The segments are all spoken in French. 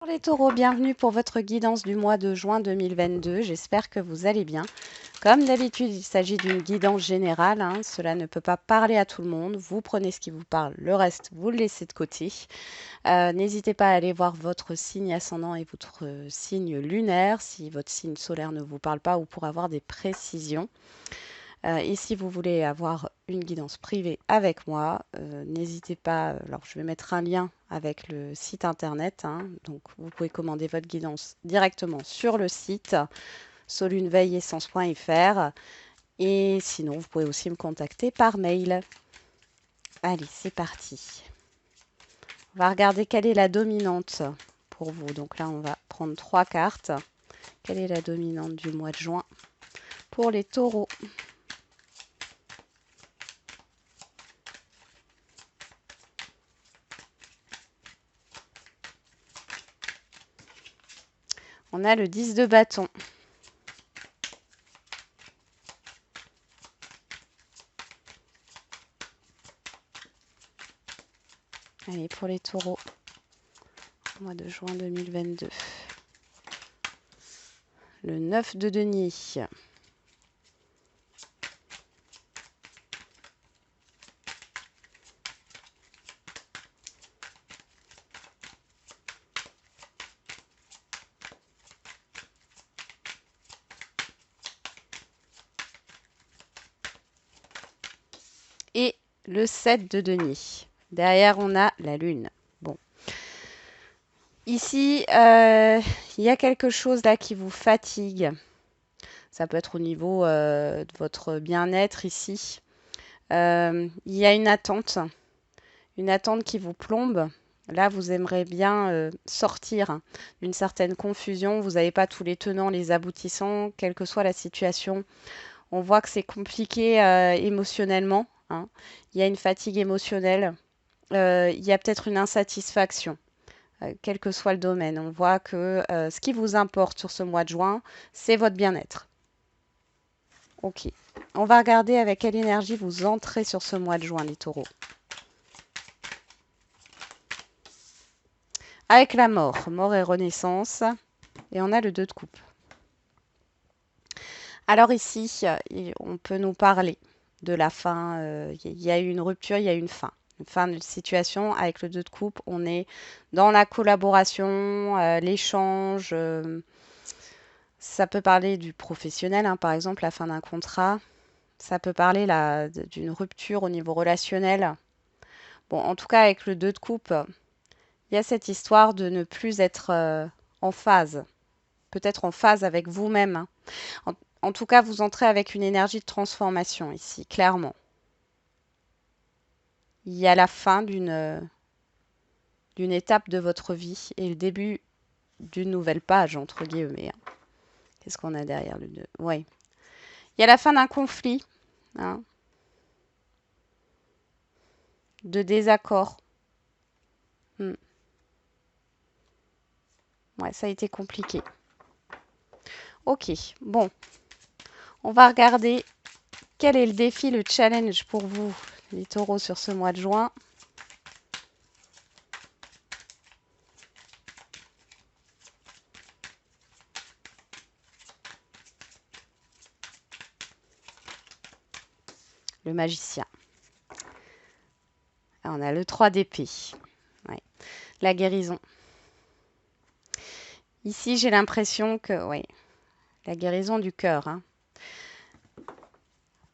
Bonjour les taureaux, bienvenue pour votre guidance du mois de juin 2022. J'espère que vous allez bien. Comme d'habitude, il s'agit d'une guidance générale, hein. Cela ne peut pas parler à tout le monde. Vous prenez ce qui vous parle, le reste, vous le laissez de côté. N'hésitez pas à aller voir votre signe ascendant et votre signe lunaire si votre signe solaire ne vous parle pas ou pour avoir des précisions. Et si vous voulez avoir une guidance privée avec moi, n'hésitez pas. Alors, je vais mettre un lien avec le site internet, hein. Donc, vous pouvez commander votre guidance directement sur le site soluneveilleessence.fr. Et sinon, vous pouvez aussi me contacter par mail. Allez, c'est parti. On va regarder quelle est la dominante pour vous. Donc là, on va prendre 3 cartes. Quelle est la dominante du mois de juin pour les taureaux? On a le 10 de bâton. Allez, pour les taureaux, mois de juin 2022. Le 9 de denier. Et le 7 de denier. Derrière, on a la lune. Bon. Ici, il y a quelque chose là qui vous fatigue. Ça peut être au niveau de votre bien-être ici. Il y a une attente qui vous plombe. Là, vous aimeriez bien sortir d'une certaine confusion. Vous n'avez pas tous les tenants, les aboutissants, quelle que soit la situation. On voit que c'est compliqué émotionnellement, hein. Il y a une fatigue émotionnelle. Il y a peut-être une insatisfaction, quel que soit le domaine. On voit que ce qui vous importe sur ce mois de juin, c'est votre bien-être. Ok. On va regarder avec quelle énergie vous entrez sur ce mois de juin, les taureaux. Avec la mort et renaissance. Et on a le 2 de coupe. Alors ici, on peut nous parler de la fin. Il y a eu une rupture, il y a eu une fin. Une fin de situation. Avec le 2 de coupe, on est dans la collaboration, l'échange. Ça peut parler du professionnel, hein, par exemple, la fin d'un contrat. Ça peut parler d'une rupture au niveau relationnel. Bon, en tout cas, avec le 2 de coupe, il y a cette histoire de ne plus être en phase. Peut-être en phase avec vous-même, hein. En tout cas, vous entrez avec une énergie de transformation ici, clairement. Il y a la fin d'une étape de votre vie et le début d'une nouvelle page, entre guillemets, hein. Qu'est-ce qu'on a derrière le 2? Oui. Il y a la fin d'un conflit, hein, de désaccord. Ouais, ça a été compliqué. Ok, bon. On va regarder quel est le défi, le challenge pour vous, les taureaux, sur ce mois de juin. Le magicien. Ah, on a le 3 d'épée. Ouais. La guérison. Ici, j'ai l'impression que, oui, la guérison du cœur, hein.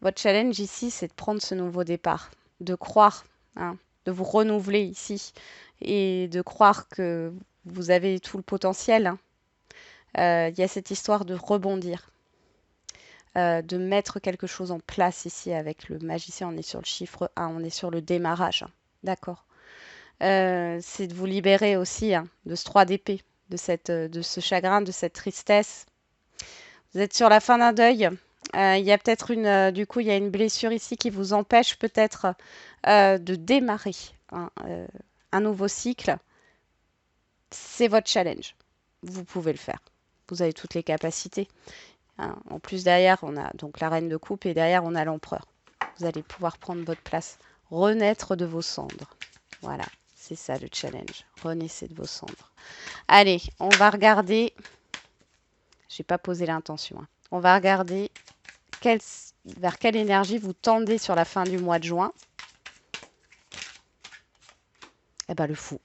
Votre challenge ici, c'est de prendre ce nouveau départ, de croire, hein, de vous renouveler ici et de croire que vous avez tout le potentiel, hein. Il y a cette histoire de rebondir, de mettre quelque chose en place ici avec le magicien. On est sur le chiffre 1, on est sur le démarrage, hein. D'accord. C'est de vous libérer aussi, hein, de ce 3 d'épée, de ce chagrin, de cette tristesse. Vous êtes sur la fin d'un deuil. Il y a peut-être du coup, il y a une blessure ici qui vous empêche peut-être de démarrer un nouveau cycle. C'est votre challenge. Vous pouvez le faire. Vous avez toutes les capacités, hein. En plus, derrière, on a donc la reine de coupe et derrière, on a l'empereur. Vous allez pouvoir prendre votre place, renaître de vos cendres. Voilà, C'est ça le challenge. Renaissez de vos cendres. Allez, on va regarder. J'ai pas posé l'intention, hein. On va regarder vers quelle énergie vous tendez sur la fin du mois de juin. Eh ben le fou.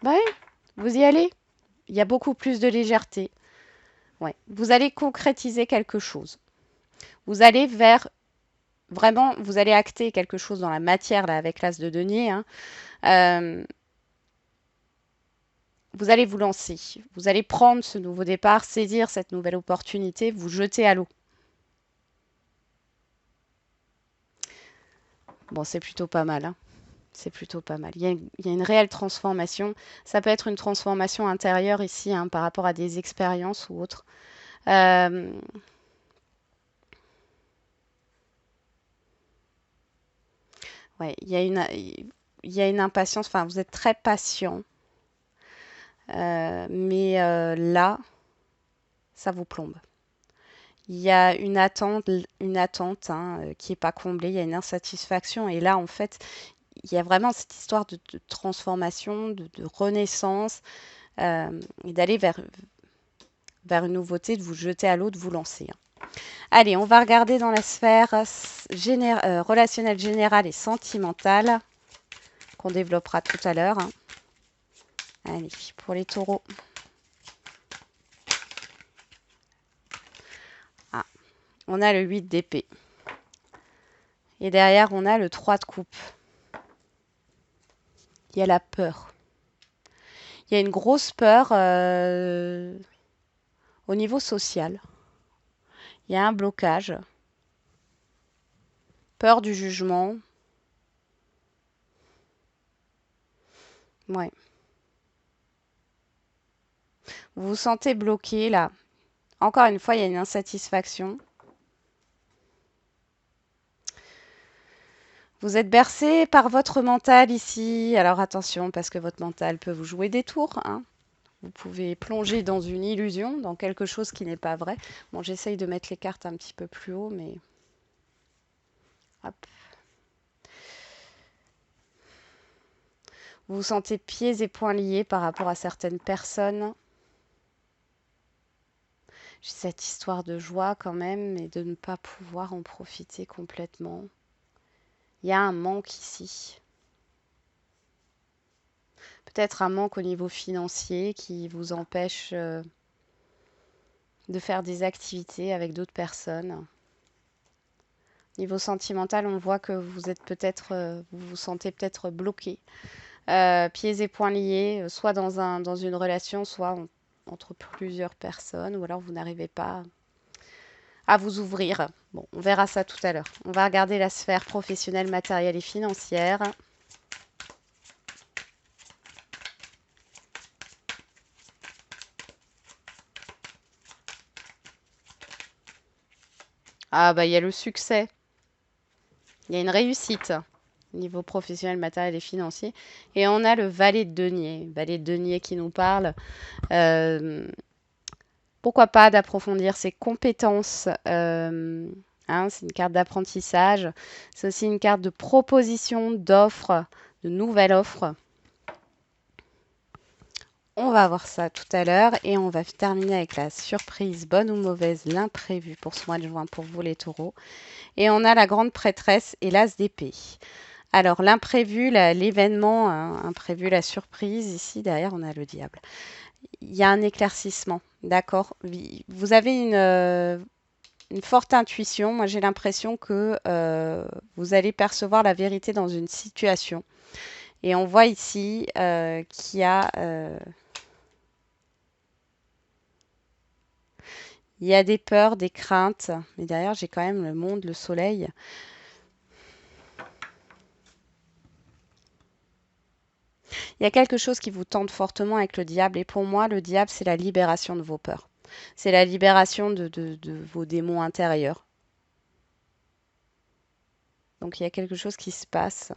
Ouais, vous y allez. Il y a beaucoup plus de légèreté. Ouais. Vous allez concrétiser quelque chose. Vous allez vraiment, vous allez acter quelque chose dans la matière, là, avec l'as de denier, hein. Vous allez vous lancer. Vous allez prendre ce nouveau départ, saisir cette nouvelle opportunité, vous jeter à l'eau. Bon, c'est plutôt pas mal, hein. C'est plutôt pas mal. Il y a une réelle transformation. Ça peut être une transformation intérieure ici, hein, par rapport à des expériences ou autres. Euh, ouais, il y a une impatience. Enfin, vous êtes très patient. Mais là, ça vous plombe. Il y a une attente, hein, qui n'est pas comblée. Il y a une insatisfaction. Et là, en fait, il y a vraiment cette histoire de transformation, de renaissance, et d'aller vers une nouveauté, de vous jeter à l'eau, de vous lancer, hein. Allez, on va regarder dans la sphère relationnelle générale et sentimentale, qu'on développera tout à l'heure, hein. Allez, pour les taureaux. Ah, on a le 8 d'épée. Et derrière, on a le 3 de coupe. Il y a la peur. Il y a une grosse peur au niveau social. Il y a un blocage. Peur du jugement. Ouais. Vous vous sentez bloqué là. Encore une fois, il y a une insatisfaction. Vous êtes bercé par votre mental ici. Alors attention, parce que votre mental peut vous jouer des tours, hein. Vous pouvez plonger dans une illusion, dans quelque chose qui n'est pas vrai. Bon, j'essaye de mettre les cartes un petit peu plus haut, mais... Hop. Vous vous sentez pieds et poings liés par rapport à certaines personnes. J'ai cette histoire de joie quand même, et de ne pas pouvoir en profiter complètement. Il y a un manque ici. Peut-être un manque au niveau financier qui vous empêche de faire des activités avec d'autres personnes. Niveau sentimental, on voit que vous êtes vous vous sentez peut-être bloqué, pieds et poings liés, soit dans une relation, soit entre plusieurs personnes, ou alors vous n'arrivez pas à vous ouvrir. Bon, on verra ça tout à l'heure. On va regarder la sphère professionnelle, matérielle et financière. Ah bah il y a le succès, il y a une réussite niveau professionnel, matériel et financier. Et on a le valet de denier qui nous parle. Euh, Pourquoi pas d'approfondir ses compétences, hein, c'est une carte d'apprentissage. C'est aussi une carte de proposition, d'offres, de nouvelles offres. On va voir ça tout à l'heure et on va terminer avec la surprise, bonne ou mauvaise, l'imprévu pour ce mois de juin pour vous les taureaux. Et on a la grande prêtresse et l'as d'épée. Alors l'imprévu, l'événement imprévu, la surprise, ici derrière on a le diable. Il y a un éclaircissement, d'accord? Vous avez une forte intuition. Moi j'ai l'impression que vous allez percevoir la vérité dans une situation. Et on voit ici qu'il y a... il y a des peurs, des craintes, mais derrière j'ai quand même le monde, le soleil. Il y a quelque chose qui vous tente fortement avec le diable, et pour moi, le diable, c'est la libération de vos peurs. C'est la libération de vos démons intérieurs. Donc il y a quelque chose qui se passe.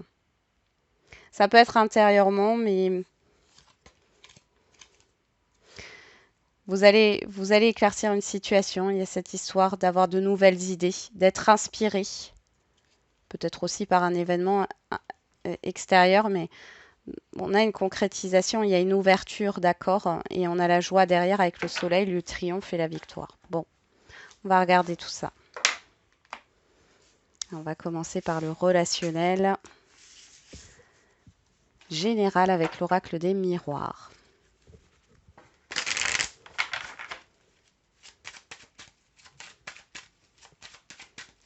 Ça peut être intérieurement, mais vous allez éclaircir une situation. Il y a cette histoire d'avoir de nouvelles idées, d'être inspiré, peut-être aussi par un événement extérieur, mais On a une concrétisation, il y a une ouverture, d'accord, et on a la joie derrière avec le soleil, le triomphe et la victoire. Bon, on va regarder tout ça. On va commencer par le relationnel général avec l'oracle des miroirs.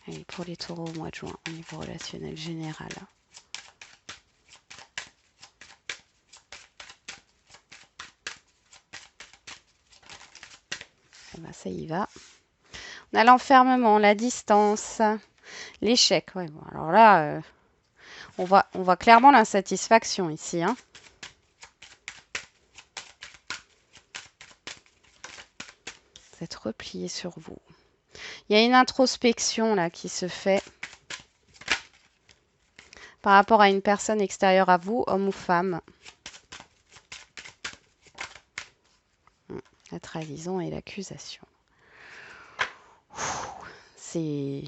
Allez, pour les taureaux au mois de juin, au niveau relationnel général. Ben, ça y va. On a l'enfermement, la distance, l'échec. Ouais, bon, alors là, on voit clairement l'insatisfaction ici. Hein. Vous êtes replié sur vous. Il y a une introspection là qui se fait par rapport à une personne extérieure à vous, homme ou femme. La trahison et l'accusation. C'est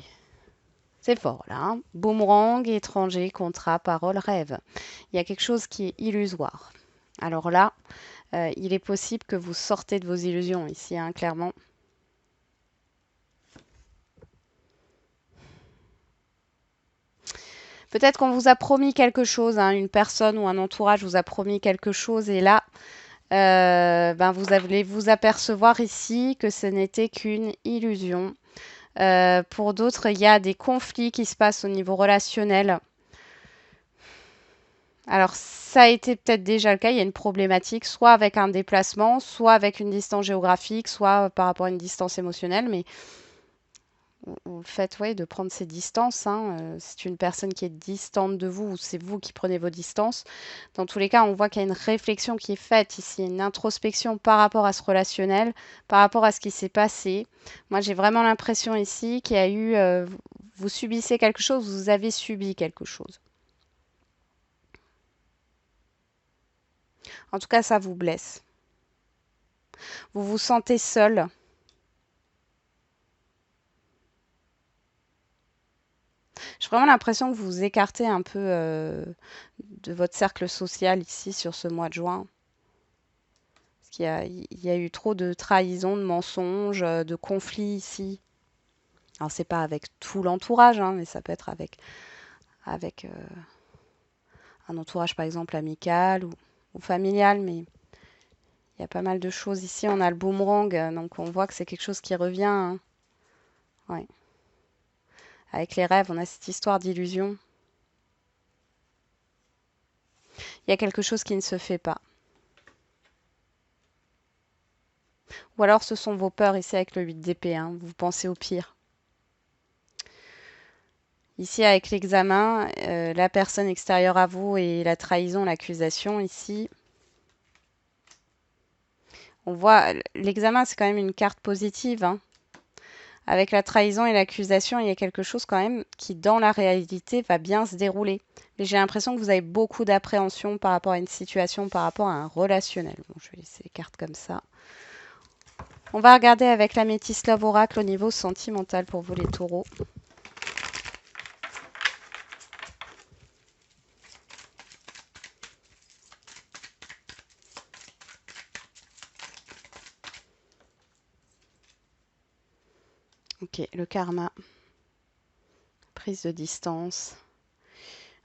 fort là. Hein. Boomerang, étranger, contrat, parole, rêve. Il y a quelque chose qui est illusoire. Alors là, il est possible que vous sortez de vos illusions ici, hein, clairement. Peut-être qu'on vous a promis quelque chose, hein, une personne ou un entourage vous a promis quelque chose et là, ben vous allez vous apercevoir ici que ce n'était qu'une illusion. Pour d'autres, il y a des conflits qui se passent au niveau relationnel. Alors, ça a été peut-être déjà le cas, il y a une problématique, soit avec un déplacement, soit avec une distance géographique, soit par rapport à une distance émotionnelle, mais le fait de prendre ces distances, hein, c'est une personne qui est distante de vous ou c'est vous qui prenez vos distances. Dans tous les cas, on voit qu'il y a une réflexion qui est faite ici, une introspection par rapport à ce relationnel, par rapport à ce qui s'est passé. Moi, j'ai vraiment l'impression ici qu'il y a eu, vous subissez quelque chose, vous avez subi quelque chose. En tout cas, ça vous blesse. Vous vous sentez seul. J'ai vraiment l'impression que vous vous écartez un peu de votre cercle social ici sur ce mois de juin. Parce qu'il y a eu trop de trahisons, de mensonges, de conflits ici. Alors c'est pas avec tout l'entourage, hein, mais ça peut être avec un entourage par exemple amical ou familial, mais il y a pas mal de choses ici. On a le boomerang, donc on voit que c'est quelque chose qui revient. Hein. Ouais. Avec les rêves, on a cette histoire d'illusion. Il y a quelque chose qui ne se fait pas. Ou alors ce sont vos peurs ici avec le 8 d'épée, hein. Vous pensez au pire. Ici avec l'examen, la personne extérieure à vous et la trahison, l'accusation ici. On voit, l'examen c'est quand même une carte positive. Hein. Avec la trahison et l'accusation, il y a quelque chose quand même qui dans la réalité va bien se dérouler. Mais j'ai l'impression que vous avez beaucoup d'appréhension par rapport à une situation, par rapport à un relationnel. Bon, je vais laisser les cartes comme ça. On va regarder avec la Métis Love Oracle au niveau sentimental pour vous les taureaux. Ok, le karma. Prise de distance.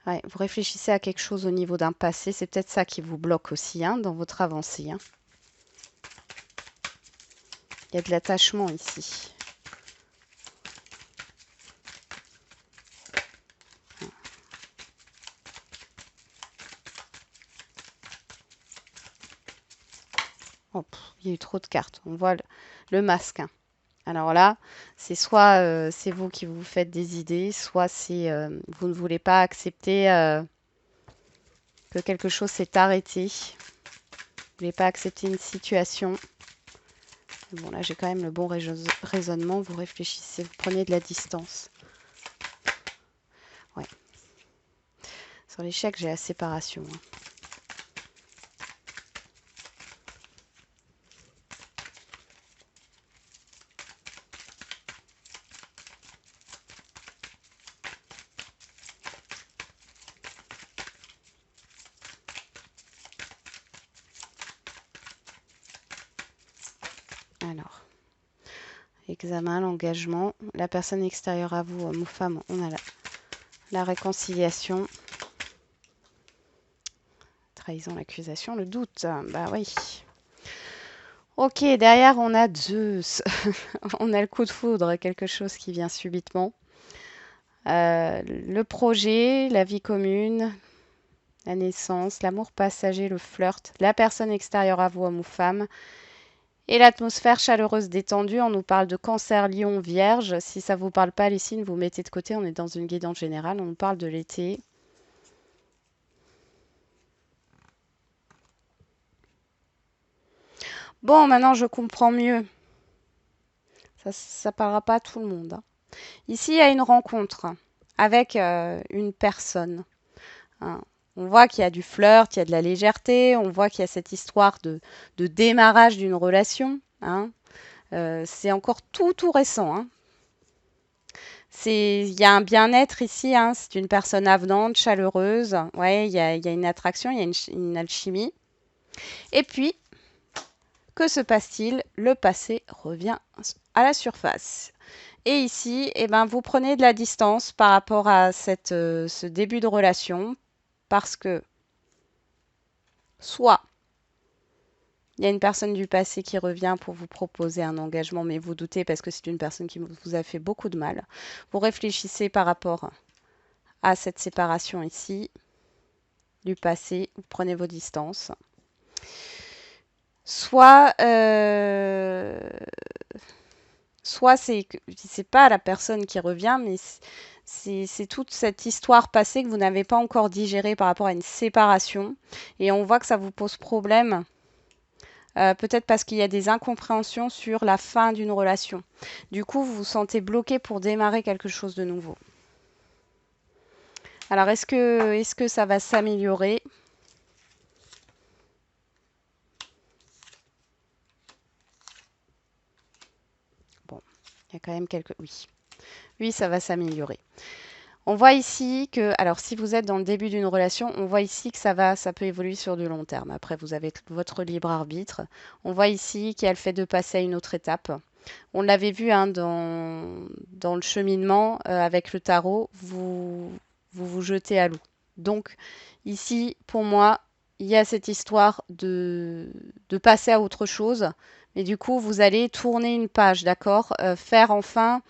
Ouais, vous réfléchissez à quelque chose au niveau d'un passé. C'est peut-être ça qui vous bloque aussi hein, dans votre avancée. Hein. Il y a de l'attachement ici. Oh, il y a eu trop de cartes. On voit le masque. Hein. Alors là, c'est soit c'est vous qui vous faites des idées, soit c'est vous ne voulez pas accepter que quelque chose s'est arrêté. Vous ne voulez pas accepter une situation. Bon, là, j'ai quand même le bon raisonnement. Vous réfléchissez, vous prenez de la distance. Ouais. Sur l'échec, j'ai la séparation. Hein. Alors, examen, l'engagement, la personne extérieure à vous, homme ou femme, on a la réconciliation, trahison, l'accusation, le doute. Bah oui. Ok, derrière on a Zeus. On a le coup de foudre, quelque chose qui vient subitement. Le projet, la vie commune, la naissance, l'amour passager, le flirt, la personne extérieure à vous, homme ou femme, et l'atmosphère chaleureuse détendue. On nous parle de Cancer, Lion, Vierge. Si ça ne vous parle pas, les signes, vous mettez de côté. On est dans une guidance générale. On nous parle de l'été. Bon, maintenant je comprends mieux. Ça parlera pas à tout le monde, hein. Ici, il y a une rencontre avec une personne, hein. On voit qu'il y a du flirt, il y a de la légèreté, on voit qu'il y a cette histoire de démarrage d'une relation, hein. C'est encore tout récent, hein. Il y a un bien-être ici, hein. C'est une personne avenante, chaleureuse. Ouais, il y a une attraction, il y a une alchimie. Et puis, que se passe-t-il? Le passé revient à la surface. Et ici, eh ben, vous prenez de la distance par rapport à ce début de relation parce que soit il y a une personne du passé qui revient pour vous proposer un engagement, mais vous doutez parce que c'est une personne qui vous a fait beaucoup de mal. Vous réfléchissez par rapport à cette séparation ici du passé, vous prenez vos distances. Soit c'est pas la personne qui revient, mais c'est toute cette histoire passée que vous n'avez pas encore digérée par rapport à une séparation. Et on voit que ça vous pose problème, peut-être parce qu'il y a des incompréhensions sur la fin d'une relation. Du coup, vous vous sentez bloqué pour démarrer quelque chose de nouveau. Alors, est-ce que ça va s'améliorer? Bon, il y a quand même quelques... Oui. Oui, ça va s'améliorer. On voit ici que, alors si vous êtes dans le début d'une relation, on voit ici que ça peut évoluer sur du long terme. Après, vous avez votre libre arbitre. On voit ici qu'il y a le fait de passer à une autre étape. On l'avait vu, hein, dans le cheminement avec le tarot, vous jetez à l'eau. Donc ici, pour moi, il y a cette histoire de passer à autre chose. Mais du coup, vous allez tourner une page, d'accord? Faire enfin,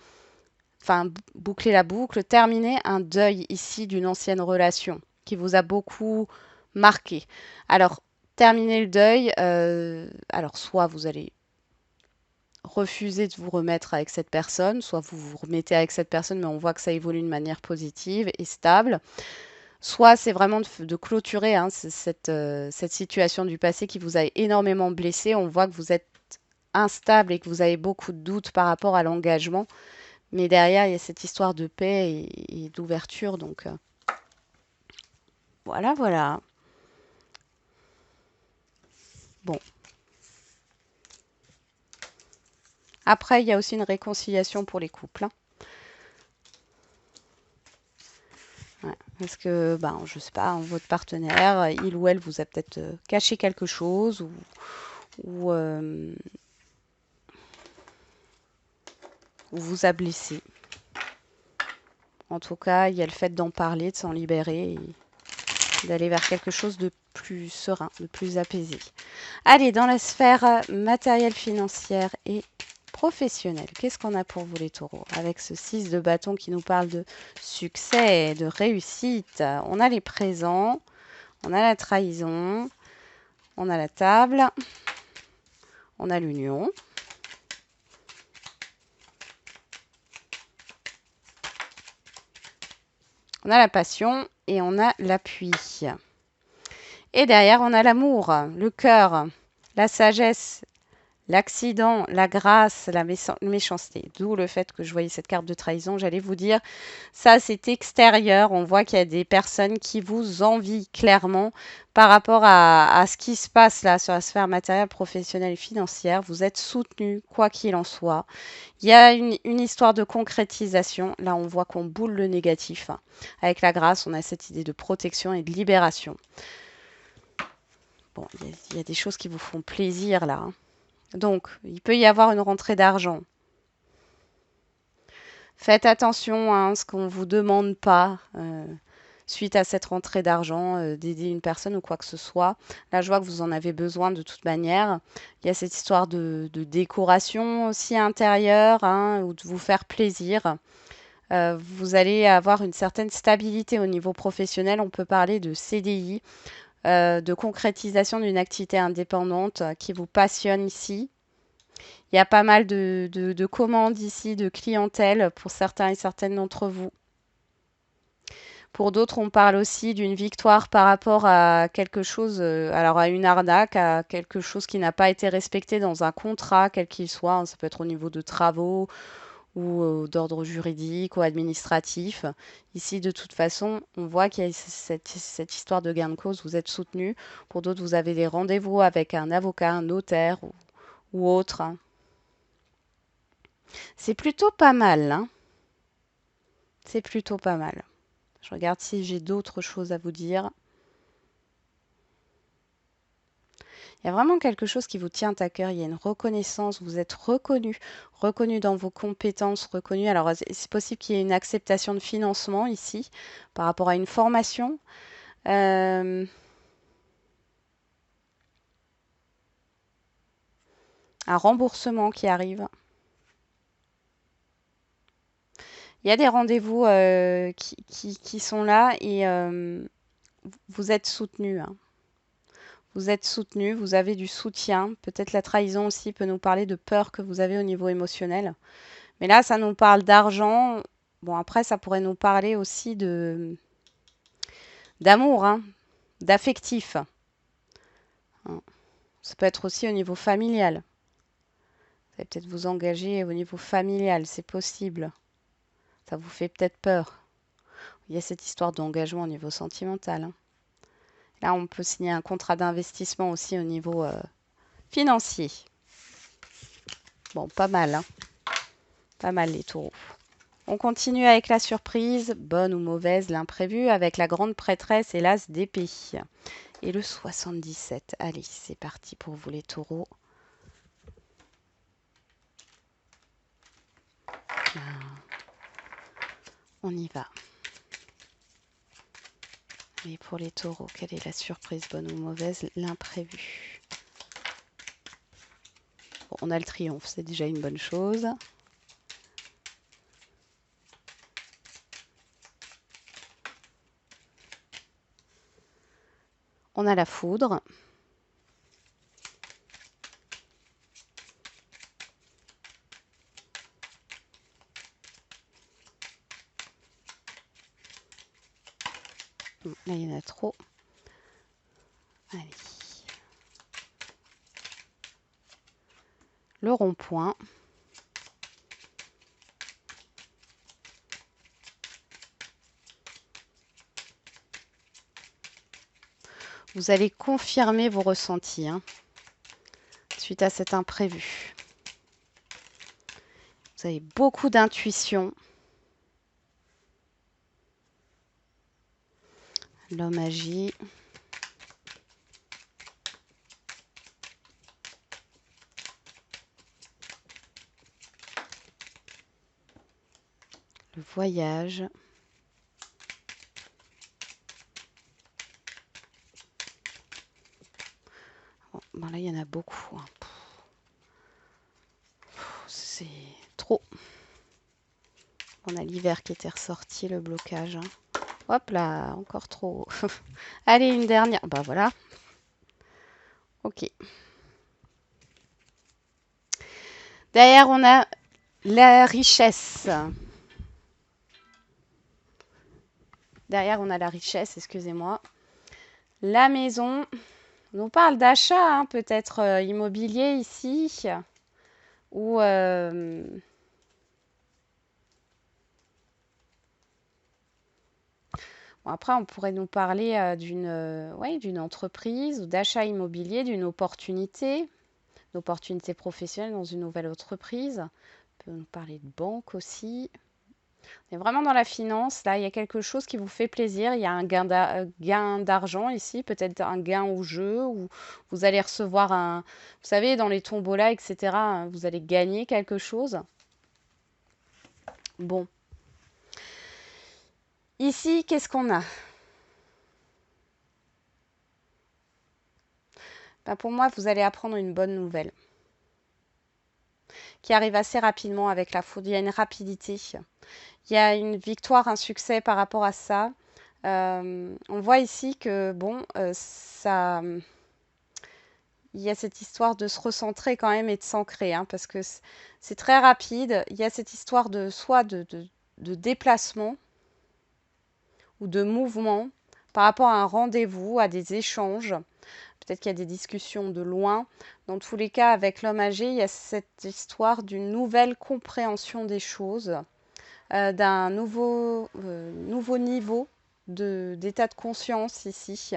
boucler la boucle, terminer un deuil ici d'une ancienne relation qui vous a beaucoup marqué. Alors, terminer le deuil, alors soit vous allez refuser de vous remettre avec cette personne, soit vous vous remettez avec cette personne, mais on voit que ça évolue de manière positive et stable. Soit c'est vraiment de clôturer, hein, cette situation du passé qui vous a énormément blessé. On voit que vous êtes instable et que vous avez beaucoup de doutes par rapport à l'engagement. Mais derrière, il y a cette histoire de paix et d'ouverture. Donc, voilà, voilà. Bon. Après, il y a aussi une réconciliation pour les couples, hein. Ouais. Parce que, ben, je sais pas, votre partenaire, il ou elle vous a peut-être caché quelque chose ou vous a blessé. En tout cas, il y a le fait d'en parler, de s'en libérer et d'aller vers quelque chose de plus serein, de plus apaisé. Allez, dans la sphère matérielle, financière et professionnelle, qu'est-ce qu'on a pour vous les taureaux? Avec ce 6 de bâton qui nous parle de succès, de réussite. On a les présents, on a la trahison, on a la table, on a l'union. On a la passion et on a l'appui. Et derrière, on a l'amour, le cœur, la sagesse, l'accident, la grâce, la méchanceté. D'où le fait que je voyais cette carte de trahison. J'allais vous dire, ça c'est extérieur. On voit qu'il y a des personnes qui vous envient clairement par rapport à ce qui se passe là sur la sphère matérielle, professionnelle et financière. Vous êtes soutenu, quoi qu'il en soit. Il y a une histoire de concrétisation. Là, on voit qu'on boule le négatif. Avec la grâce, on a cette idée de protection et de libération. Bon, il y a des choses qui vous font plaisir là, hein. Donc, il peut y avoir une rentrée d'argent. Faites attention à ce qu'on ne vous demande pas suite à cette rentrée d'argent, d'aider une personne ou quoi que ce soit. Là, je vois que vous en avez besoin de toute manière. Il y a cette histoire de décoration aussi intérieure, hein, ou de vous faire plaisir. Vous allez avoir une certaine stabilité au niveau professionnel. On peut parler de CDI, de concrétisation d'une activité indépendante qui vous passionne ici. Il y a pas mal de commandes ici, de clientèle pour certains et certaines d'entre vous. Pour d'autres, on parle aussi d'une victoire par rapport à quelque chose, alors à une arnaque, à quelque chose qui n'a pas été respecté dans un contrat, quel qu'il soit, hein. Ça peut être au niveau de travaux ou d'ordre juridique ou administratif. Ici, de toute façon, on voit qu'il y a cette histoire de gain de cause, vous êtes soutenu. Pour d'autres, vous avez des rendez-vous avec un avocat, un notaire ou autre, hein. C'est plutôt pas mal, hein. C'est plutôt pas mal. Je regarde si j'ai d'autres choses à vous dire. Il y a vraiment quelque chose qui vous tient à cœur. Il y a une reconnaissance. Vous êtes reconnu, reconnu dans vos compétences, reconnu. Alors, c'est possible qu'il y ait une acceptation de financement ici par rapport à une formation. Euh, un remboursement qui arrive. Il y a des rendez-vous qui sont là et vous êtes soutenu, hein. Vous êtes soutenu, vous avez du soutien. Peut-être la trahison aussi peut nous parler de peur que vous avez au niveau émotionnel. Mais là, ça nous parle d'argent. Bon, après, ça pourrait nous parler aussi de d'amour, hein, d'affectif, hein. Ça peut être aussi au niveau familial. Vous allez peut-être vous engager au niveau familial, c'est possible. Ça vous fait peut-être peur. Il y a cette histoire d'engagement au niveau sentimental, hein. Là, on peut signer un contrat d'investissement aussi au niveau financier. Bon, pas mal, hein. Pas mal les taureaux. On continue avec la surprise, bonne ou mauvaise, l'imprévu, avec la grande prêtresse et l'as d'épée. Et le 77. Allez, c'est parti pour vous les taureaux. On y va. Et pour les taureaux, quelle est la surprise, bonne ou mauvaise, l'imprévu? Bon, on a le triomphe, c'est déjà une bonne chose. On a la foudre. Là, il y en a trop. Allez. Le rond-point. Vous allez confirmer vos ressentis, hein, suite à cet imprévu. Vous avez beaucoup d'intuition. L'homme agit. Le voyage. Bon, là, il y en a beaucoup, hein. C'est trop. On a l'hiver qui était ressorti, le blocage, hein. Hop là, encore trop. Allez, une dernière. Bah voilà. Ok. Derrière, on a la richesse. Derrière, on a la richesse, excusez-moi. La maison. On nous parle d'achat, hein, peut-être immobilier ici. Ou bon, après, on pourrait nous parler d'une entreprise ou d'achat immobilier, d'une opportunité professionnelle dans une nouvelle entreprise. On peut nous parler de banque aussi. On est vraiment dans la finance. Là, il y a quelque chose qui vous fait plaisir. Il y a un gain d'argent ici, peut-être un gain au jeu, ou vous allez recevoir un... Vous savez, dans les tombolas, etc., vous allez gagner quelque chose. Bon. Ici, qu'est-ce qu'on a? Ben, pour moi, vous allez apprendre une bonne nouvelle qui arrive assez rapidement avec la foudre. Il y a une rapidité. Il y a une victoire, un succès par rapport à ça. On voit ici que, bon, il y a cette histoire de se recentrer quand même et de s'ancrer, hein, parce que c'est très rapide. Il y a cette histoire de soit de déplacement ou de mouvement par rapport à un rendez-vous, à des échanges. Peut-être qu'il y a des discussions de loin. Dans tous les cas, avec l'homme âgé, il y a cette histoire d'une nouvelle compréhension des choses, d'un nouveau niveau d'état de conscience ici.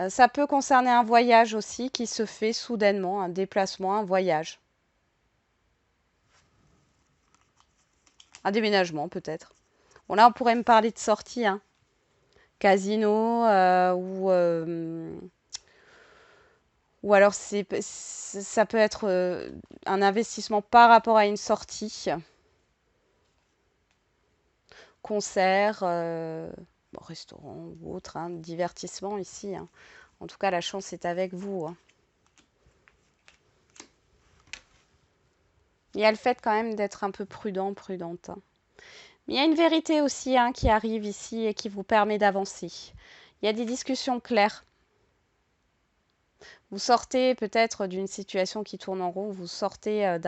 Ça peut concerner un voyage aussi qui se fait soudainement, un déplacement, un voyage. Un déménagement peut-être. Bon là, on pourrait me parler de sortie, hein. Casino ou alors ça peut être un investissement par rapport à une sortie. Concert, bon, restaurant ou autre, hein, divertissement ici, hein. En tout cas, la chance est avec vous, hein. Il y a le fait quand même d'être un peu prudent, prudente, hein. Mais il y a une vérité aussi, hein, qui arrive ici et qui vous permet d'avancer. Il y a des discussions claires. Vous sortez peut-être d'une situation qui tourne en rond, vous sortez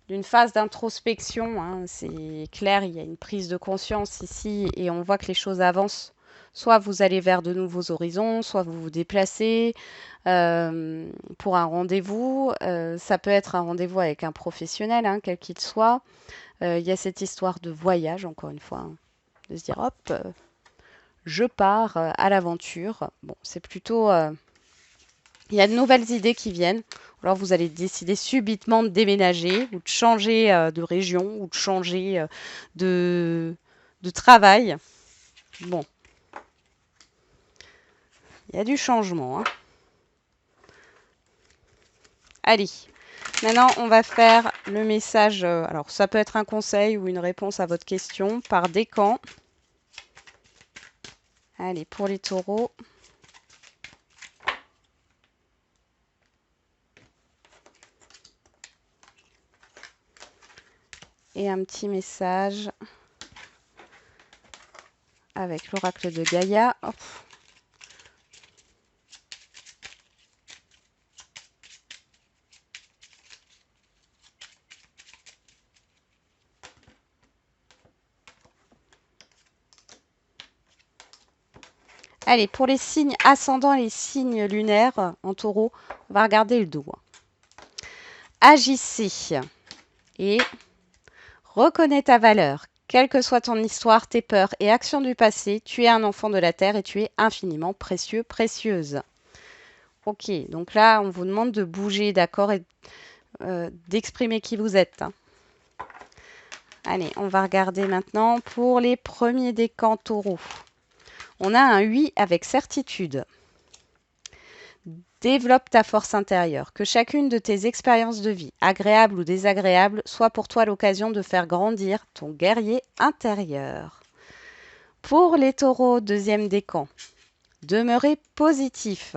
d'une phase d'introspection, hein. C'est clair, il y a une prise de conscience ici et on voit que les choses avancent. Soit vous allez vers de nouveaux horizons, soit vous vous déplacez pour un rendez-vous. Ça peut être un rendez-vous avec un professionnel, hein, quel qu'il soit. Il y a cette histoire de voyage, encore une fois, hein, de se dire, hop, je pars à l'aventure. Bon, c'est plutôt... il y a de nouvelles idées qui viennent. Alors vous allez décider subitement de déménager ou de changer de région ou de changer de travail. Bon, il y a du changement, hein. Allez, maintenant on va faire le message. Alors ça peut être un conseil ou une réponse à votre question par décan. Allez, pour les taureaux. Et un petit message avec l'oracle de Gaïa. Hop. Allez, pour les signes ascendants et les signes lunaires en taureau, on va regarder le dos. Agissez et reconnais ta valeur. Quelle que soit ton histoire, tes peurs et actions du passé, tu es un enfant de la Terre et tu es infiniment précieux, précieuse. Ok, donc là, on vous demande de bouger, d'accord, et d'exprimer qui vous êtes, hein. Allez, on va regarder maintenant pour les premiers décans taureaux. On a un oui avec certitude. Développe ta force intérieure. Que chacune de tes expériences de vie, agréables ou désagréables, soit pour toi l'occasion de faire grandir ton guerrier intérieur. Pour les taureaux, deuxième décan. Demeurez positif.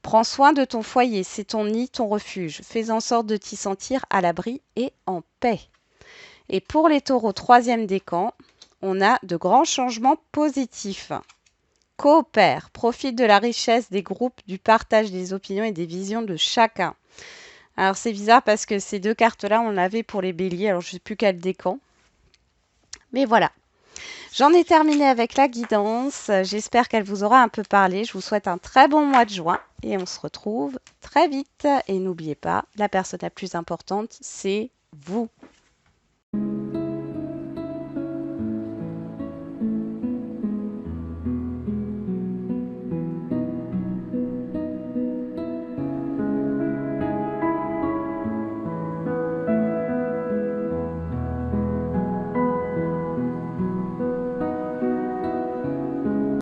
Prends soin de ton foyer, c'est ton nid, ton refuge. Fais en sorte de t'y sentir à l'abri et en paix. Et pour les taureaux, troisième décan, on a de grands changements positifs. Coopère, profite de la richesse des groupes, du partage des opinions et des visions de chacun. Alors c'est bizarre parce que ces deux cartes-là, on l'avait pour les béliers, alors je ne sais plus quel décan. Mais voilà. J'en ai terminé avec la guidance. J'espère qu'elle vous aura un peu parlé. Je vous souhaite un très bon mois de juin et on se retrouve très vite. Et n'oubliez pas, la personne la plus importante, c'est vous.